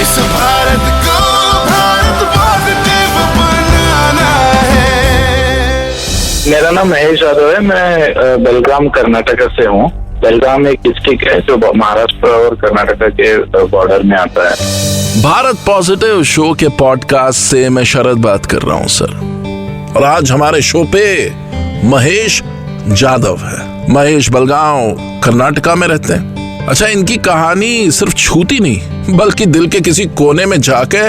इस भारत को भारत पॉजिटिव बनाना है। मेरा नाम महेश यादव है। मैं बेलगाम कर्नाटक से हूँ। बेलगाम एक डिस्ट्रिक्ट है जो महाराष्ट्र और कर्नाटक के बॉर्डर में आता है। भारत पॉजिटिव शो के पॉडकास्ट से मैं शरद बात कर रहा हूँ सर, और आज हमारे शो पे महेश यादव है। महेश बेलगाम कर्नाटका में रहते हैं। अच्छा, इनकी कहानी सिर्फ छूती नहीं बल्कि दिल के किसी कोने में जाके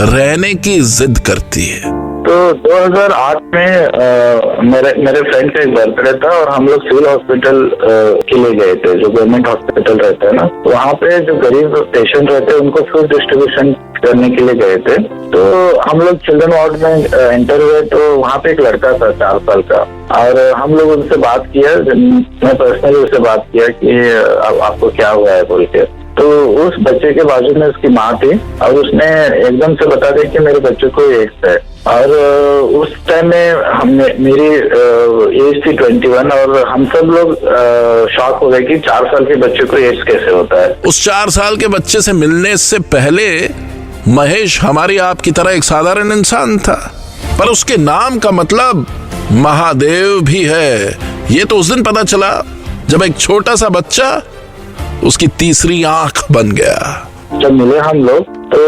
रहने की जिद करती है। तो 2008 में मेरे फ्रेंड का एक बर्थडे था और हम लोग सिविल हॉस्पिटल के लिए गए थे, जो गवर्नमेंट हॉस्पिटल रहता है ना। वहाँ पे जो गरीब पेशेंट रहते हैं उनको फूड डिस्ट्रीब्यूशन करने के लिए गए थे। तो हम लोग चिल्ड्रन वार्ड में एंटर हुए तो वहाँ पे एक लड़का था 4 साल का, और हम लोग उनसे बात किया। मैं पर्सनली उससे बात किया कि आपको क्या हुआ है बोल के। तो उस बच्चे के बाजू में उसकी माँ थी और उसने एकदम से बता दिया कि मेरे बच्चे को एड्स है। और उस टाइम में मेरी एज थी 21 और हम सब लोग शॉक हो गए कि 4 साल के बच्चे को एड्स कैसे होता है। उस 4 साल के बच्चे से मिलने से पहले महेश हमारी आपकी तरह एक साधारण इंसान था, पर उसके नाम का मतलब महादेव भी है। ये तो उस दिन पता चला जब एक छोटा सा बच्चा उसकी तीसरी आंख बन गया। जब मिले हम लोग तो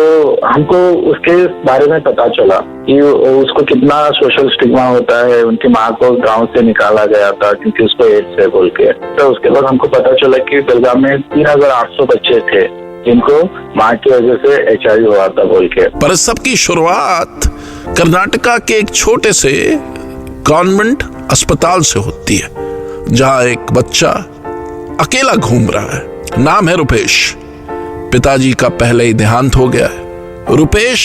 हमको उसके बारे में पता चला कि उसको कितना सोशल स्टिग्मा होता है। उनकी माँ को गांव से निकाला गया था क्योंकि उसको एड्स है बोल के। तो उसके बाद हमको पता चला कि बेलगाम में 3800 बच्चे थे जिनको माँ की वजह से HIV हुआ था बोल के। पर इस सब की शुरुआत कर्नाटका के एक छोटे से गवर्नमेंट अस्पताल से होती है, जहाँ एक बच्चा अकेला घूम रहा है। नाम है रुपेश। पिताजी का पहले ही देहांत हो गया है। रुपेश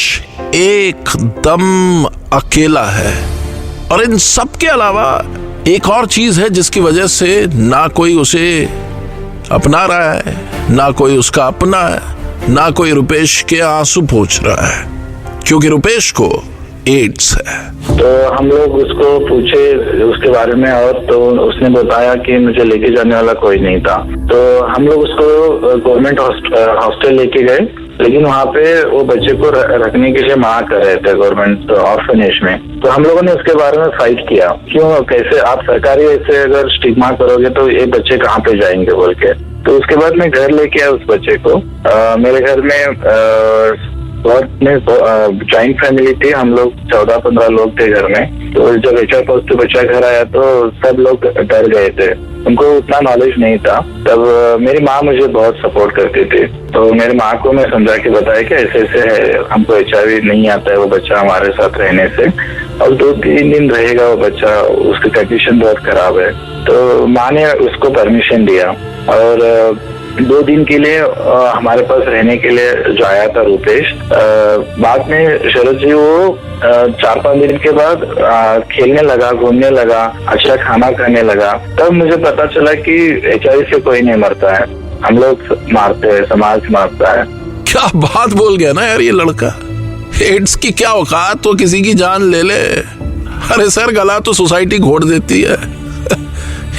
एकदम अकेला है, और इन सब के अलावा एक और चीज है जिसकी वजह से ना कोई उसे अपना रहा है, ना कोई उसका अपना है, ना कोई रुपेश के आंसू पोंछ रहा है, क्योंकि रुपेश को एड्स है। तो हम लोग उसको पूछे उसके बारे में, और तो उसने बताया कि मुझे लेके जाने वाला कोई नहीं था। तो हम लोग उसको गवर्नमेंट हॉस्टल लेके गए, लेकिन वहाँ पे वो बच्चे को रखने के लिए मना कर रहे थे गवर्नमेंट ऑर्फनेज में। तो हम लोगों ने उसके बारे में फाइट किया, क्यों कैसे आप सरकारी ऐसे अगर स्टिग्मा करोगे तो ये बच्चे कहाँ पे जाएंगे बोल के। तो उसके बाद मैं घर लेके आया उस बच्चे को। मेरे घर में जॉइंट फैमिली थी, हम लोग 14-15 लोग थे घर में। तो जब HIV पॉजिटिव बच्चा घर आया तो सब लोग डर गए थे, उनको उतना नॉलेज नहीं था। तब मेरी माँ मुझे बहुत सपोर्ट करती थी। तो मेरी माँ को मैं समझा के बताया कि ऐसे ऐसे है, हमको HIV नहीं आता है वो बच्चा हमारे साथ रहने से, और 2-3 दिन रहेगा वो बच्चा, उसकी कंडीशन बहुत खराब है। तो माँ ने उसको परमिशन दिया और 2 दिन के लिए हमारे पास रहने के लिए जो आया था रुपेश। बाद में शरद जी वो 4-5 दिन के बाद खेलने लगा, घूमने लगा, अच्छा खाना खाने लगा। तब मुझे पता चला कि HIV से कोई नहीं मरता है, हम लोग मारते हैं, समाज मारता है। क्या बात बोल गया ना यार ये लड़का। एड्स की क्या औकात, तो किसी की जान ले ले। अरे सर, गला तो सोसाइटी घोट देती है,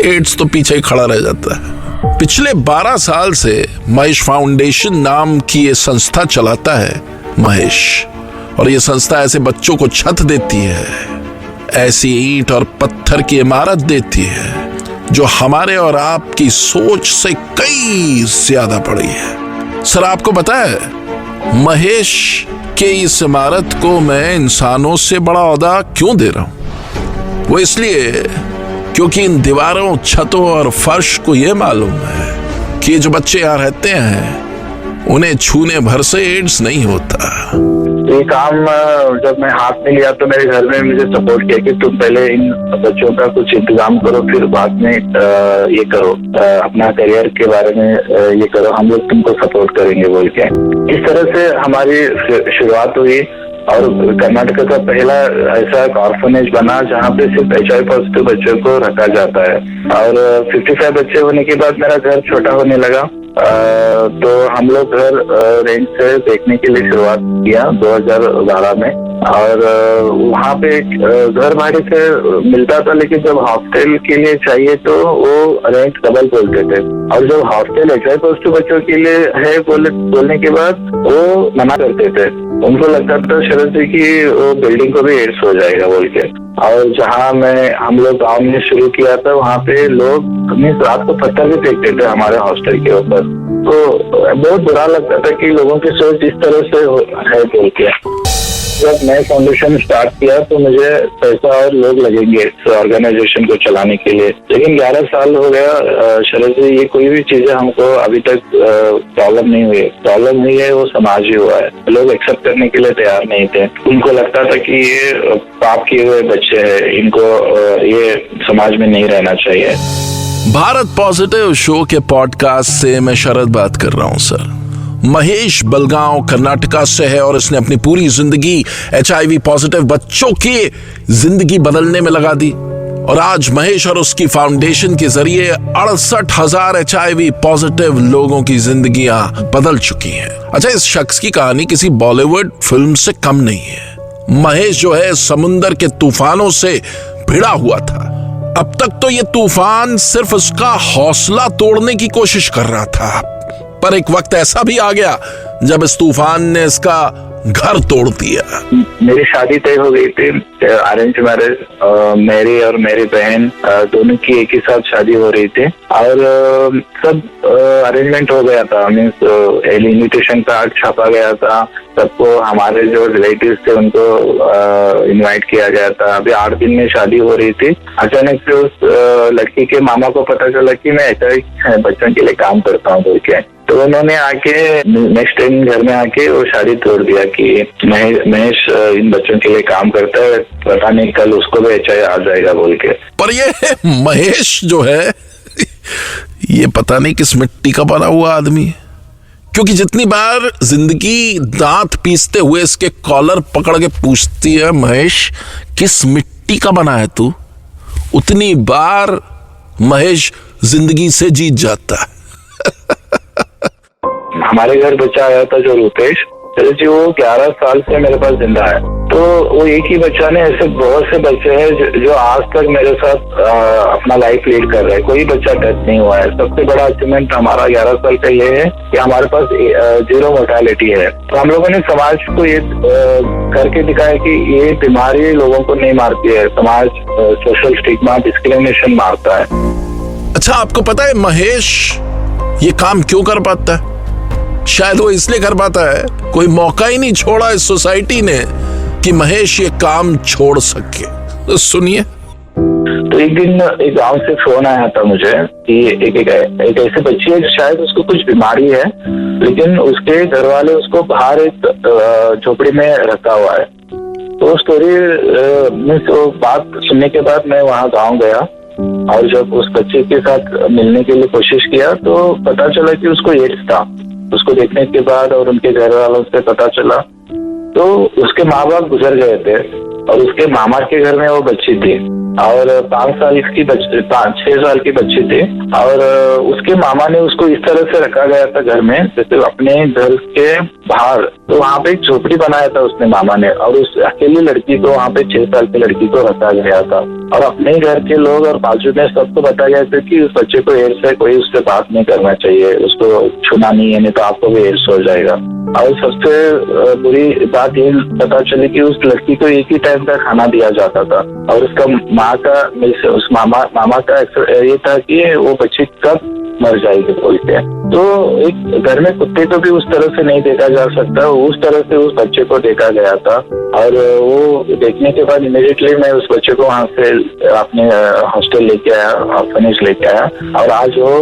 एड्स तो पीछे ही खड़ा रह जाता है। पिछले 12 साल से महेश फाउंडेशन नाम की ये संस्था चलाता है महेश, और ये संस्था ऐसे बच्चों को छत देती है, ऐसी ईंट और पत्थर की इमारत देती है जो हमारे और आपकी सोच से कई ज्यादा बड़ी है। सर, आपको पता है महेश के इस इमारत को मैं इंसानों से बड़ा ओहदा क्यों दे रहा हूं? वो इसलिए क्योंकि इन दीवारों, छतों और फर्श को यह मालूम है कि ये जो बच्चे यहाँ रहते हैं उन्हें छूने भर से एड्स नहीं होता। ये काम जब मैं हाथ में लिया तो मेरे घर में मुझे सपोर्ट किया कि तुम पहले इन बच्चों का कुछ इंतजाम करो, फिर बाद में ये करो, अपना करियर के बारे में ये करो, हम लोग तुमको सपोर्ट करेंगे बोल के। इस तरह से हमारी शुरुआत हुई और कर्नाटक का पहला ऐसा ऑर्फनेज बना जहाँ पे सिर्फ HIV पॉजिटिव बच्चों को रखा जाता है। और 55 बच्चे होने के बाद मेरा घर छोटा होने लगा, तो हम लोग घर रेंट से देखने के लिए शुरुआत किया 2012 में। और वहाँ पे घर भाड़े से मिलता था, लेकिन जब हॉस्टल के लिए चाहिए तो वो रेंट डबल बोलते थे। और जब हॉस्टल HIV+ बच्चों के लिए है बोलने के बाद वो मना करते थे। उनको लगता था शरद जी की वो बिल्डिंग को भी एड्स हो जाएगा बोल के। और जहाँ हम लोग गाँव में शुरू किया था, वहाँ पे लोग रात को पत्थर भी फेंकते थे हमारे हॉस्टल के ऊपर। तो बहुत बुरा लगता था कि लोगों की सोच इस तरह से है बोल के। जब मैं फाउंडेशन स्टार्ट किया तो मुझे पैसा और लोग लगेंगे इस ऑर्गेनाइजेशन को चलाने के लिए, लेकिन 11 साल हो गया शरद जी, ये कोई भी चीजें हमको अभी तक प्रॉब्लम नहीं हुई। प्रॉब्लम हुई है वो समाज ही हुआ है। लोग एक्सेप्ट करने के लिए तैयार नहीं थे। उनको लगता था कि ये पाप किए हुए बच्चे हैं, इनको ये समाज में नहीं रहना चाहिए। भारत पॉजिटिव शो के पॉडकास्ट से मैं शरद बात कर रहा हूं सर। महेश बलगांव कर्नाटका से है और इसने अपनी पूरी जिंदगी HIV पॉजिटिव बच्चों की जिंदगी बदलने में लगा दी। और आज महेश और उसकी फाउंडेशन के जरिए 68,000 HIV पॉजिटिव लोगों की जिंदगियां बदल चुकी हैं। अच्छा, इस शख्स की कहानी किसी बॉलीवुड फिल्म से कम नहीं है। महेश जो है समुंदर के तूफानों से भिड़ा हुआ था। अब तक तो ये तूफान सिर्फ उसका हौसला तोड़ने की कोशिश कर रहा था, पर एक वक्त ऐसा भी आ गया जब इस तूफान ने इसका घर तोड़ दिया। मेरी शादी तय हो गई थी, अरेंज मैरिज। मेरी और मेरी बहन दोनों की एक ही साथ शादी हो रही थी और सब अरेंजमेंट हो गया था। मीन्स इन्विटेशन कार्ड छापा गया था, सबको हमारे जो रिलेटिव्स थे उनको इनवाइट किया गया था। अभी 8 दिन में शादी हो रही थी। अचानक से उस लड़की के मामा को पता चला कि मैं HIV बच्चों के लिए काम करता हूँ बोल के। तो उन्होंने आके नेक्स्ट टाइम घर में आके वो शादी तोड़ दिया कि महेश इन बच्चों के लिए काम करता है, पता नहीं कल उसको भी HIV आ जाएगा बोल के। पर ये महेश जो है ये पता नहीं किस मिट्टी का बना हुआ आदमी है, क्योंकि जितनी बार जिंदगी दांत पीसते हुए इसके कॉलर पकड़ के पूछती है, महेश किस मिट्टी का बना है तू, उतनी बार महेश जिंदगी से जीत जाता है। हमारे घर बच्चा आया था जो रूपेश जी, वो 11 साल से मेरे पास जिंदा है। तो वो एक ही बच्चा ने, ऐसे बहुत से बच्चे हैं जो आज तक मेरे साथ अपना लाइफ लीड कर रहे हैं। कोई बच्चा डेथ नहीं हुआ है। सबसे बड़ा अचीवमेंट हमारा 11 साल का ये है कि हमारे पास 0 मोर्टेलिटी है। तो हम लोगों ने समाज को ये करके दिखाया कि ये बीमारी लोगों को नहीं मारती है, समाज सोशल स्टिग्मा डिस्क्रिमिनेशन मारता है। अच्छा, आपको पता है महेश ये काम क्यों कर पाता है? शायद वो इसलिए कर पाता है, कोई मौका ही नहीं छोड़ा इस सोसाइटी ने कि महेश ये काम छोड़ सके। तो सुनिए। तो एक दिन एक गांव से फोन आया था मुझे कि एक ऐसे बच्ची है, शायद उसको कुछ बीमारी है, लेकिन उसके घर वाले उसको बाहर एक झोपड़ी में रखा हुआ है। तो स्टोरी में तो बात सुनने के बाद मैं वहाँ गाँव गया और जब उस बच्चे के साथ मिलने के लिए कोशिश किया तो पता चला कि उसको एड्स था। उसको देखने के बाद और उनके घर वालों से पता चला तो उसके माँ बाप गुजर गए थे और उसके मामा के घर में वो बच्ची थी और 6 साल की बच्ची थी। और उसके मामा ने उसको इस तरह से रखा गया था घर में जैसे अपने घर के बाहर। तो वहाँ पे एक झोपड़ी बनाया था उसने मामा ने, और उस अकेली लड़की को, वहाँ पे 6 साल की लड़की को रखा गया था। और अपने घर के लोग और बाजू में सबको बताया गया था कि उस बच्चे को एड्स है, कोई उससे बात नहीं करना चाहिए, उसको छूना नहीं है, नहीं तो आपको भी एड्स हो जाएगा। और सबसे बुरी बात ये पता चली कि उस लड़की को एक ही टाइम का खाना दिया जाता था और उसका माँ का, उस मामा का ये था कि वो बच्ची कब मर जाएगी बोलते हैं। तो एक घर में कुत्ते को भी उस तरह से नहीं देखा जा सकता, उस तरह से उस बच्चे को देखा गया था। और वो देखने के बाद इमीडिएटली मैं उस बच्चे को वहाँ से अपने हॉस्टल लेके आया, ऑर्फनेज लेके आया और आज वो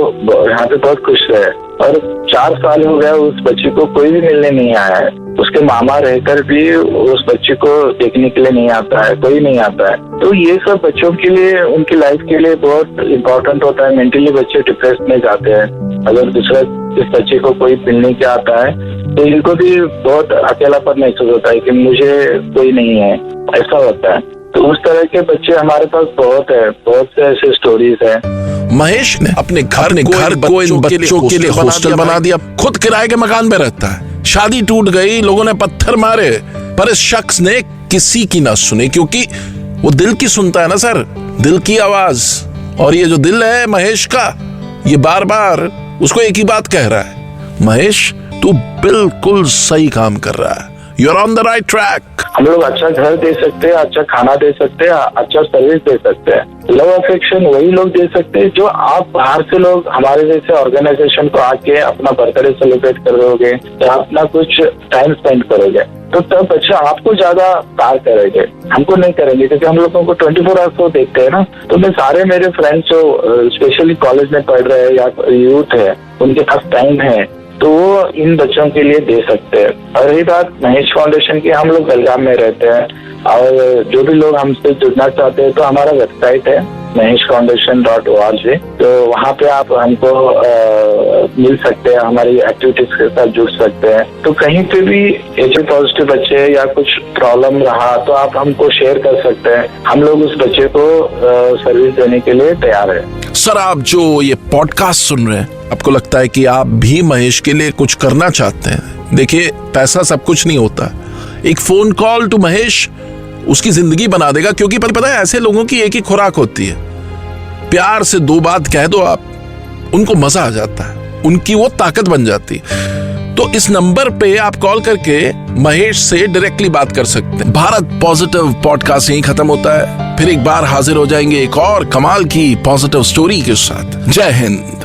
यहाँ पे बहुत खुश है। और 4 साल हो गया उस बच्ची को कोई भी मिलने नहीं आया है। उसके मामा रहकर भी उस बच्चे को देखने के लिए नहीं आता है, कोई नहीं आता है। तो ये सब बच्चों के लिए, उनकी लाइफ के लिए बहुत इम्पोर्टेंट होता है। मेंटली बच्चे डिप्रेस में जाते हैं, अगर दूसरा इस बच्चे को कोई मिलने के आता है तो इनको भी बहुत अकेलापन महसूस होता है कि मुझे कोई नहीं है, ऐसा होता है। तो उस तरह के बच्चे हमारे पास बहुत है, बहुत से ऐसे स्टोरीज है। महेश ने अपने घर को इन बच्चों के लिए हॉस्टल बना दिया, खुद किराए के मकान में रहता है। शादी टूट गई, लोगों ने पत्थर मारे, पर इस शख्स ने किसी की ना सुने, क्योंकि वो दिल की सुनता है ना सर, दिल की आवाज। और ये जो दिल है महेश का, ये बार बार उसको एक ही बात कह रहा है, महेश तू बिल्कुल सही काम कर रहा है, you are on the right track. हम लोग अच्छा घर दे सकते हैं, अच्छा खाना दे सकते हैं, अच्छा सर्विस दे सकते हैं। लव अफेक्शन वही लोग दे सकते हैं जो आप बाहर से लोग हमारे जैसे ऑर्गेनाइजेशन को आके अपना बर्थडे सेलिब्रेट करोगे या अपना कुछ टाइम स्पेंड करोगे, तो तब बच्चा आपको ज्यादा प्यार करेंगे, हमको नहीं करेंगे, क्योंकि हम लोगों को 24 आवर्स तो देखते हैं ना। तो मैं सारे मेरे फ्रेंड्स जो स्पेशली कॉलेज में पढ़ रहे हैं या यूथ है, उनके पास टाइम है, तो वो इन बच्चों के लिए दे सकते हैं। और रही बात महेश फाउंडेशन की, हम लोग बेलगाम में रहते हैं, और जो भी लोग हमसे जुड़ना चाहते हैं तो हमारा वेबसाइट है maheshfoundation.org, तो वहाँ पे आप हमको मिल सकते हैं, हमारी एक्टिविटीज के साथ जुड़ सकते हैं। तो कहीं पे भी HIV पॉजिटिव बच्चे या कुछ प्रॉब्लम रहा तो आप हमको शेयर कर सकते हैं, हम लोग उस बच्चे को सर्विस देने के लिए तैयार है। सर आप जो ये पॉडकास्ट सुन रहे हैं, आपको लगता है कि आप भी महेश के लिए कुछ करना चाहते हैं, देखिए पैसा सब कुछ नहीं होता, एक फोन कॉल टू महेश उसकी जिंदगी बना देगा। क्योंकि पता है ऐसे लोगों की एक ही खुराक होती है, प्यार से 2 बात कह दो आप, उनको मजा आ जाता है, उनकी वो ताकत बन जाती है। तो इस नंबर पे आप कॉल करके महेश से डायरेक्टली बात कर सकते हैं। भारत पॉजिटिव पॉडकास्ट यहीं खत्म होता है, फिर एक बार हाजिर हो जाएंगे एक और कमाल की पॉजिटिव स्टोरी के साथ। जय हिंद।